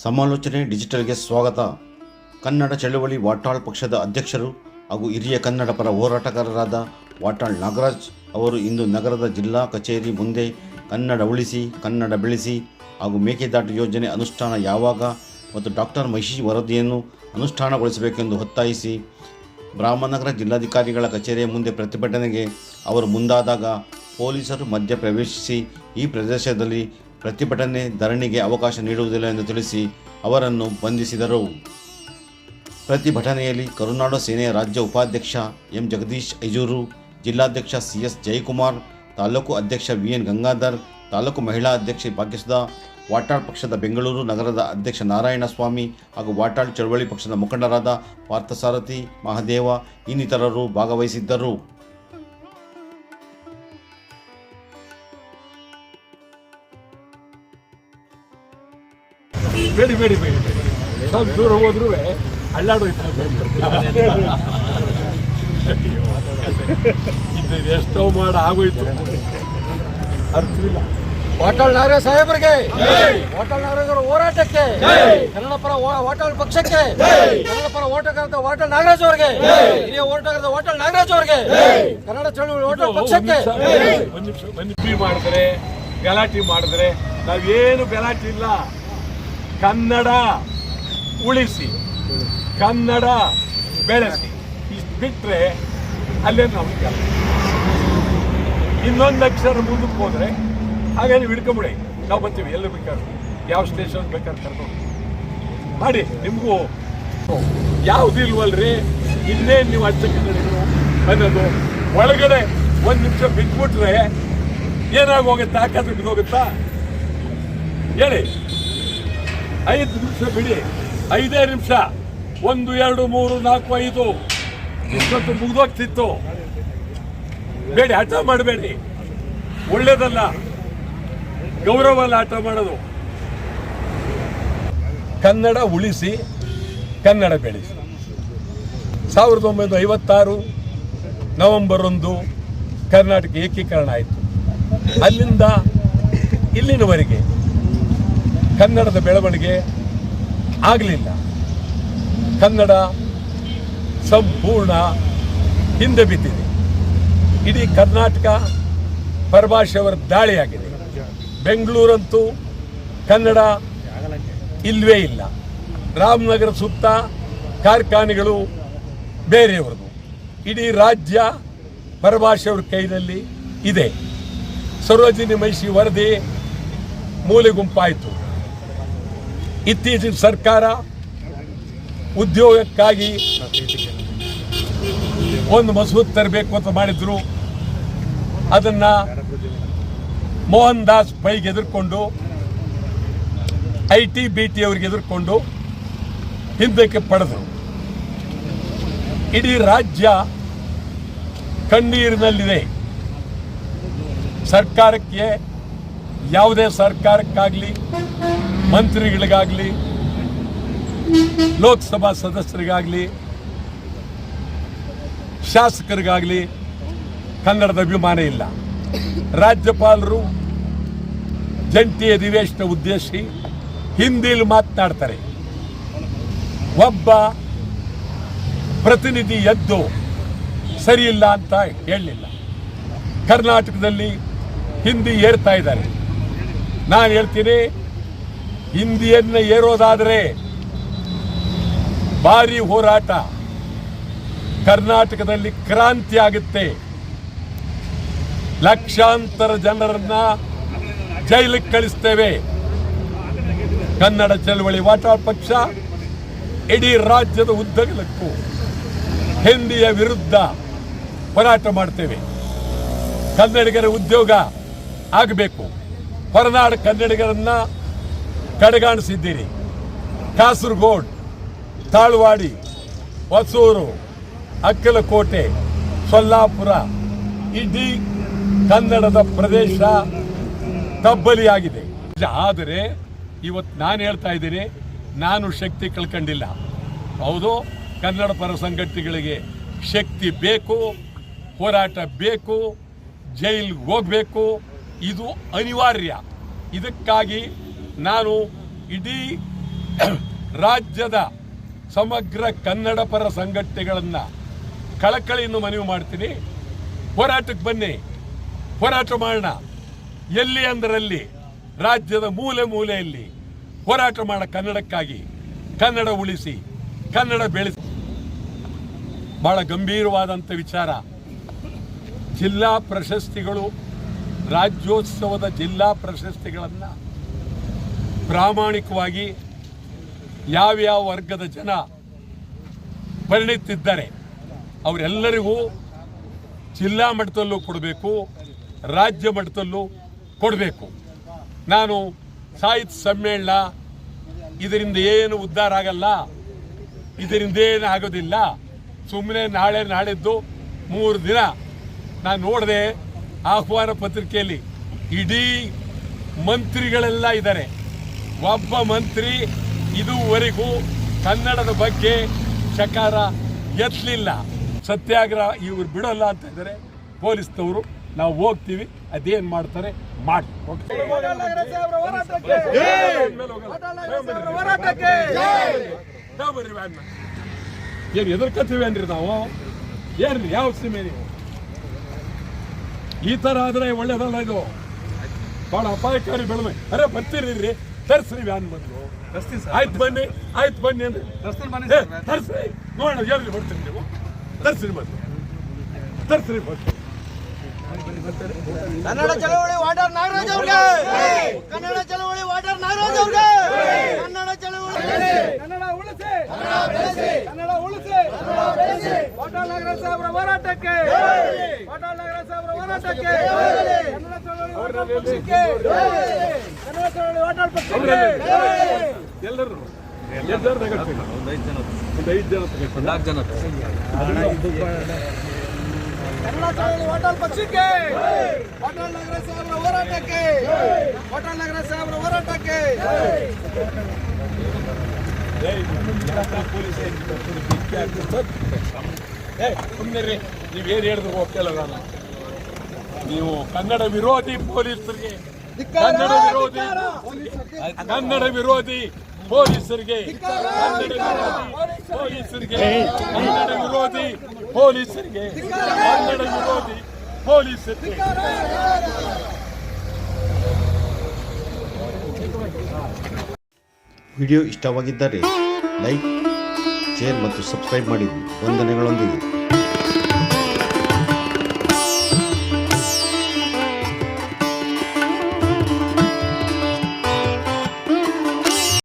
ಸಮಾಲೋಚನೆ ಡಿಜಿಟಲ್ಗೆ ಸ್ವಾಗತ. ಕನ್ನಡ ಚಳವಳಿ ವಾಟಾಳ್ ಪಕ್ಷದ ಅಧ್ಯಕ್ಷರು ಹಾಗೂ ಹಿರಿಯ ಕನ್ನಡ ಪರ ಹೋರಾಟಗಾರರಾದ ವಾಟಾಳ್ ನಾಗರಾಜ್ ಅವರು ಇಂದು ನಗರದ ಜಿಲ್ಲಾ ಕಚೇರಿ ಮುಂದೆ ಕನ್ನಡ ಉಳಿಸಿ ಕನ್ನಡ ಬೆಳೆಸಿ ಹಾಗೂ ಮೇಕೆದಾಟು ಯೋಜನೆ ಅನುಷ್ಠಾನ ಯಾವಾಗ ಮತ್ತು ಡಾಕ್ಟರ್ ಮಹಿಷಿ ವರದಿಯನ್ನು ಅನುಷ್ಠಾನಗೊಳಿಸಬೇಕೆಂದು ಒತ್ತಾಯಿಸಿ ಬ್ರಾಹ್ಮಣನಗರ ಜಿಲ್ಲಾಧಿಕಾರಿಗಳ ಕಚೇರಿಯ ಮುಂದೆ ಪ್ರತಿಭಟನೆಗೆ ಅವರು ಮುಂದಾದಾಗ ಪೊಲೀಸರು ಮಧ್ಯ ಪ್ರವೇಶಿಸಿ ಈ ಪ್ರದೇಶದಲ್ಲಿ ಪ್ರತಿಭಟನೆ ಧರಣಿಗೆ ಅವಕಾಶ ನೀಡುವುದಿಲ್ಲ ಎಂದು ತಿಳಿಸಿ ಅವರನ್ನು ಬಂಧಿಸಿದರು. ಪ್ರತಿಭಟನೆಯಲ್ಲಿ ಕರುನಾಡು ಸೇನೆಯ ರಾಜ್ಯ ಉಪಾಧ್ಯಕ್ಷ ಎಂ ಜಗದೀಶ್ ಐಜೂರು, ಜಿಲ್ಲಾಧ್ಯಕ್ಷ CS ಜಯಕುಮಾರ್, ತಾಲೂಕು ಅಧ್ಯಕ್ಷ VN ಗಂಗಾಧರ್, ತಾಲೂಕು ಮಹಿಳಾ ಅಧ್ಯಕ್ಷೆ ಭಾಗ್ಯಸುಧಾ, ವಾಟಾಳ್ ಪಕ್ಷದ ಬೆಂಗಳೂರು ನಗರದ ಅಧ್ಯಕ್ಷ ನಾರಾಯಣಸ್ವಾಮಿ ಹಾಗೂ ವಾಟಾಳ್ ಚಳವಳಿ ಪಕ್ಷದ ಮುಖಂಡರಾದ ಪಾರ್ಥಸಾರಥಿ, ಮಹದೇವ ಇನ್ನಿತರರು ಭಾಗವಹಿಸಿದ್ದರು. ಬೇಡಿ ಸ್ವಲ್ಪ ದೂರ ಹೋದ್ರೂ ಅಲ್ಲಾಡೋಯ್ತು. ಎಷ್ಟೋ ಮಾಡ ಆಗೋಯ್ತು, ಅರ್ಥವಿಲ್ಲ. ವಾಟಾಳ್ ನಾಗರಾಜ್ ಸಾಹೇಬರಿಗೆ, ವಾಟಾಳ್ ನಾಗರಾಜ್ ಅವರ ಹೋರಾಟಕ್ಕೆ, ಕನ್ನಡ ಪರ ವಾಟಾಳ್ ಪಕ್ಷಕ್ಕೆ, ಕನ್ನಡ ಪರ ಹೋರಾಟಗಾರದ ವಾಟಾಳ್ ನಾಗರಾಜ್ ಅವರಿಗೆ, ಹಿರಿಯ ಹೋರಾಟಗಾರದ ವಾಟಾಳ್ ನಾಗರಾಜ್ ಅವರಿಗೆ, ಕನ್ನಡ ಚಳವಳಿ ವಾಟಾಳ್ ಪಕ್ಷಕ್ಕೆ. ಒಂದು ನಿಮಿಷ ಮಾಡಿದ್ರೆ ಗಲಾಟೆ ಮಾಡಿದ್ರೆ ನಾವೇನು ಗಲಾಟೆ ಇಲ್ಲ. ಕನ್ನಡ ಉಳಿಸಿ ಕನ್ನಡ ಬೆಳೆಸಿ ಇಷ್ಟು ಬಿಟ್ಟರೆ ಅಲ್ಲೇ ನಾವು ಇನ್ನೊಂದು ಅಕ್ಷರ ಮುಂದಕ್ಕೆ ಹೋದರೆ ಹಾಗೆ ನೀವು ಹಿಡ್ಕೊಂಬಿಡಿ, ನಾವು ಬರ್ತೀವಿ. ಎಲ್ಲ ಬೇಕಾದ್ರೆ ಯಾವ ಸ್ಟೇಷನ್ ಬೇಕಾದ್ರೆ ಕರ್ಕೊಂಡು ಮಾಡಿ. ನಿಮಗೂ ಯಾವುದಿಲ್ವಲ್ರಿ, ಇನ್ನೇನು ನೀವು ಹಚ್ಚಕ್ಕಿದ್ರು ಅನ್ನೋದು. ಒಳಗಡೆ ಒಂದು ನಿಮಿಷ ಬಿಟ್ಬಿಟ್ರೆ ಏನಾಗೋಗುತ್ತೆ, ತಾಕತ್ತು ಬಿದ್ದೋಗುತ್ತಾ ಹೇಳಿ. 5 ನಿಮಿಷ ಬಿಡಿ, 5 ನಿಮಿಷ, 1 2 3 4 5 ಇಷ್ಟೊತ್ತು ಮುಗ್ದೋಗ್ತಿತ್ತು. ಬೇಡಿ, ಆಟ ಮಾಡಬೇಡಿ, ಒಳ್ಳೇದಲ್ಲ, ಗೌರವ ಅಲ್ಲ ಆಟ ಮಾಡೋದು. ಕನ್ನಡ ಉಳಿಸಿ ಕನ್ನಡ ಬೆಳೆಸಿ. 1956 ನವೆಂಬರ್ 1 ಕರ್ನಾಟಕ ಏಕೀಕರಣ ಆಯಿತು. ಅಲ್ಲಿಂದ ಇಲ್ಲಿನವರೆಗೆ ಕನ್ನಡದ ಬೆಳವಣಿಗೆ ಆಗಲಿಲ್ಲ. ಕನ್ನಡ ಸಂಪೂರ್ಣ ಹಿಂದೆ ಬಿದ್ದಿದೆ. ಇಡೀ ಕರ್ನಾಟಕ ಪರಭಾಷೆಯವರ ದಾಳಿಯಾಗಿದೆ. ಬೆಂಗಳೂರಂತೂ ಕನ್ನಡ ಇಲ್ಲವೇ ಇಲ್ಲ. ರಾಮನಗರ ಸುತ್ತ ಕಾರ್ಖಾನೆಗಳು ಬೇರೆಯವ್ರದ್ದು. ಇಡೀ ರಾಜ್ಯ ಪರಭಾಷೆಯವರ ಕೈನಲ್ಲಿ ಇದೆ. ಸರೋಜಿನಿ ಮಹಿಷಿ ವರದಿ ಮೂಲೆ ಗುಂಪಾಯಿತು. ಇತ್ತೀಚಿನ ಸರ್ಕಾರ ಉದ್ಯೋಗಕ್ಕಾಗಿ ಒಂದು ಮಸೂದೆ ತರಬೇಕು ಅಂತ ಮಾಡಿದ್ರು. ಅದನ್ನ ಮೋಹನ್ ದಾಸ್ ಪೈಗೆ ಎದುರ್ಕೊಂಡು, IT BT ಅವರಿಗೆ ಎದುರ್ಕೊಂಡು ಹಿಂದಕ್ಕೆ ಪಡೆದರು. ಇಡೀ ರಾಜ್ಯ ಕಣ್ಣೀರಿನಲ್ಲಿದೆ. ಸರ್ಕಾರಕ್ಕೆ, ಯಾವುದೇ ಸರ್ಕಾರಕ್ಕಾಗಲಿ, ಮಂತ್ರಿಗಳಿಗಾಗಲಿ, ಲೋಕಸಭಾ ಸದಸ್ಯರಿಗಾಗಲಿ, ಶಾಸಕರಿಗಾಗಲಿ ಕನ್ನಡದ ಅಭಿಮಾನ ಇಲ್ಲ. ರಾಜ್ಯಪಾಲರು ಜಂಟಿ ಅಧಿವೇಶನ ಉದ್ದೇಶಿಸಿ ಹಿಂದಿಯಲ್ಲಿ ಮಾತನಾಡ್ತಾರೆ. ಒಬ್ಬ ಪ್ರತಿನಿಧಿ ಎದ್ದು ಸರಿಯಿಲ್ಲ ಅಂತ ಹೇಳಲಿಲ್ಲ. ಕರ್ನಾಟಕದಲ್ಲಿ ಹಿಂದಿ ಏರ್ತಾ ಇದ್ದಾರೆ. ನಾನು ಹೇಳ್ತೀನಿ, ಹಿಂದಿಯನ್ನು ಏರೋದಾದರೆ ಭಾರಿ ಹೋರಾಟ, ಕರ್ನಾಟಕದಲ್ಲಿ ಕ್ರಾಂತಿ ಆಗುತ್ತೆ. ಲಕ್ಷಾಂತರ ಜನರನ್ನ ಜೈಲಿಗೆ ಕಳಿಸ್ತೇವೆ. ಕನ್ನಡ ಚಳವಳಿ ವಾಟಾಳ್ ಪಕ್ಷ ಇಡೀ ರಾಜ್ಯದ ಉದ್ದಗಲಕ್ಕೂ ಹಿಂದಿಯ ವಿರುದ್ಧ ಹೋರಾಟ ಮಾಡ್ತೇವೆ. ಕನ್ನಡಿಗರ ಉದ್ಯೋಗ ಆಗಬೇಕು. ಹೊರನಾಡು ಕನ್ನಡಿಗರನ್ನ ಕಡೆಗಾಣಿಸಿದ್ದೀರಿ. ಕಾಸರಗೋಡು, ತಾಳ್ವಾಡಿ, ಹೊಸೂರು, ಅಕ್ಕಲಕೋಟೆ, ಸೊಲ್ಲಾಪುರ, ಇಡೀ ಕನ್ನಡದ ಪ್ರದೇಶ ಕಬ್ಬಲಿಯಾಗಿದೆ. ಆದರೆ ಇವತ್ತು ನಾನು ಹೇಳ್ತಾ ಇದ್ದೀನಿ, ನಾನು ಶಕ್ತಿ ಕಳ್ಕೊಂಡಿಲ್ಲ. ಹೌದು, ಕನ್ನಡ ಪರ ಸಂಘಟನೆಗಳಿಗೆ ಶಕ್ತಿ ಬೇಕು, ಹೋರಾಟ ಬೇಕು, ಜೈಲಿಗೆ ಹೋಗಬೇಕು, ಇದು ಅನಿವಾರ್ಯ. ಇದಕ್ಕಾಗಿ ನಾನು ಇಡೀ ರಾಜ್ಯದ ಸಮಗ್ರ ಕನ್ನಡ ಪರ ಸಂಘಟನೆಗಳನ್ನು ಕಳಕಳಿಯನ್ನು ಮನವಿ ಮಾಡ್ತೀನಿ. ಹೋರಾಟಕ್ಕೆ ಬನ್ನಿ, ಹೋರಾಟ ಮಾಡೋಣ. ಎಲ್ಲಿ ಅಂದರಲ್ಲಿ ರಾಜ್ಯದ ಮೂಲೆ ಮೂಲೆಯಲ್ಲಿ ಹೋರಾಟ ಮಾಡ ಕನ್ನಡಕ್ಕಾಗಿ. ಕನ್ನಡ ಉಳಿಸಿ, ಕನ್ನಡ ಬೆಳೆಸಿ. ಬಹಳ ಗಂಭೀರವಾದಂಥ ವಿಚಾರ. ಜಿಲ್ಲಾ ಪ್ರಶಸ್ತಿಗಳು, ರಾಜ್ಯೋತ್ಸವದ ಜಿಲ್ಲಾ ಪ್ರಶಸ್ತಿಗಳನ್ನು ಪ್ರಾಮಾಣಿಕವಾಗಿ ಯಾವ್ಯಾವ ವರ್ಗದ ಜನ ಪರಿಣಿತಿದ್ದಾರೆ ಅವರೆಲ್ಲರಿಗೂ ಜಿಲ್ಲಾ ಮಟ್ಟದಲ್ಲೂ ಕೊಡಬೇಕು, ರಾಜ್ಯ ಮಟ್ಟದಲ್ಲೂ ಕೊಡಬೇಕು. ನಾನು ಸಾಹಿತ್ಯ ಸಮ್ಮೇಳನ ಇದರಿಂದ ಏನು ಉದ್ಧಾರ ಆಗಲ್ಲ, ಇದರಿಂದ ಏನು ಆಗೋದಿಲ್ಲ. ಸುಮ್ಮನೆ ನಾಳೆ ನಾಡಿದ್ದು 3 ದಿನ ನಾನು ನೋಡಿದೆ ಆಹ್ವಾನ ಪತ್ರಿಕೆಯಲ್ಲಿ ಇಡೀ ಮಂತ್ರಿಗಳೆಲ್ಲ ಇದ್ದಾರೆ. ಒಬ್ಬ ಮಂತ್ರಿ ಇದುವರೆಗೂ ಕನ್ನಡದ ಬಗ್ಗೆ ಚಕಾರ ಎತ್ತಲಿಲ್ಲ. ಸತ್ಯಾಗ್ರಹ ಇವ್ರು ಬಿಡೋಲ್ಲ ಅಂತ ಇದ್ದಾರೆ ಪೊಲೀಸ್ನವರು. ನಾವು ಹೋಗ್ತೀವಿ, ಅದೇನು ಮಾಡ್ತಾರೆ ಮಾಡಿ. ಏನು ಎದುರ್ಕತ್ತೀವಿ ಅನ್ರಿ ನಾವು? ಏನ್ರಿ ಯಾವ ಸೀಮೆ ನೀವು? ಈ ತರ ಆದ್ರೆ ಒಳ್ಳೇದಲ್ಲ. ಇದು ಬಹಳ ಅಪಾಯಕಾರಿ ಬೆಳವಣಿಗೆ. ಅರೆ ಬರ್ತೀರಿ, ತರ್ಸ್ರಿ ವ್ಯಾನ್ ಬಂದು. ಆಯ್ತು ಬನ್ನಿ, ಆಯ್ತು ಬನ್ನಿ ಅಂದ್ರೆ ತರ್ಸ್ರಿ ನೋಡೋಣ. ಎಲ್ಲಿ ಬರ್ತೀರಿ ನೀವು? ತರ್ಸ್ರಿ ಬಂದು, ತರ್ಸ್ರಿ ಬಂದು. ಕನ್ನಡ ಚಳವಳಿ ವಾಟಾಳ್ ನಾಗರಾಜ್ ಅವ್ರಿಗೆ, ಕನ್ನಡ ಚಳವಳಿ ವಾಟಾಳ್ ನಾಗರಾಜ್ ಅವ್ರಿಗೆ, ಕನ್ನಡ ಚಳವಳಿ ಕನ್ನಡ ಉಳಿಸಿ, ಕನ್ನಡ ಉಳಿಸಿ, ವಾಟಾಳ್ ನಾಗರಾಜ್ ಸಾಹೇಬ್ರ ಹೋರಾಟಕ್ಕೆ, ವಾಟಾಳ್ ನಾಗರಾಜ್ ಸಾಹೇಬ್ರ ಹೋರಾಟಕ್ಕೆ, ಕನ್ನಡ ಚಳವಳಿ ವಾಟಾಳ್ ಪಕ್ಷಕ್ಕೆ, ಕನ್ನಡ ಚಳವಳಿ ವಾಟಾಳ್ ಪಕ್ಷಕ್ಕೆ. ಎಲ್ಲರೂ ಒಂದು 5 ಜನ, 4 ಜನ ಕನ್ನಡ ಚಳವಳಿ ವಾಟಾಳ್ ಪಕ್ಷಕ್ಕೆ, ವಾಟಾಳ್ ನಾಗರಾಜ್ ಸಾಹೇಬ್ರ ಹೋರಾಟಕ್ಕೆ, ವಾಟಾಳ್ ನಾಗರಾಜ್ ಸಾಹೇಬ್ರ ಹೋರಾಟಕ್ಕೆ. ಸುಮ್ಮನೆ ನೀವೇನು ಹೇಳಿದ್ರು ಹೋಗ್ತಿಲ್ಲ. ನಾನು ನೀವು ಕನ್ನಡ ವಿರೋಧಿ ಪೊಲೀಸರಿಗೆ, ಕನ್ನಡ ವಿರೋಧಿ ಪೊಲೀಸರಿಗೆ, ಕನ್ನಡ ವಿರೋಧಿ ಪೊಲೀಸರಿಗೆ, ಕನ್ನಡ ವಿರೋಧಿ ಪೊಲೀಸರಿಗೆ, ಕನ್ನಡ ವಿರೋಧಿ ಪೊಲೀಸರಿಗೆ. ವಿಡಿಯೋ ಇಷ್ಟವಾಗಿದ್ದರೆ ಲೈಕ್, ಶೇರ್ ಮತ್ತು ಸಬ್ಸ್ಕ್ರೈಬ್ ಮಾಡಿ. ವಂದನೆಗಳೊಂದಿಗೆ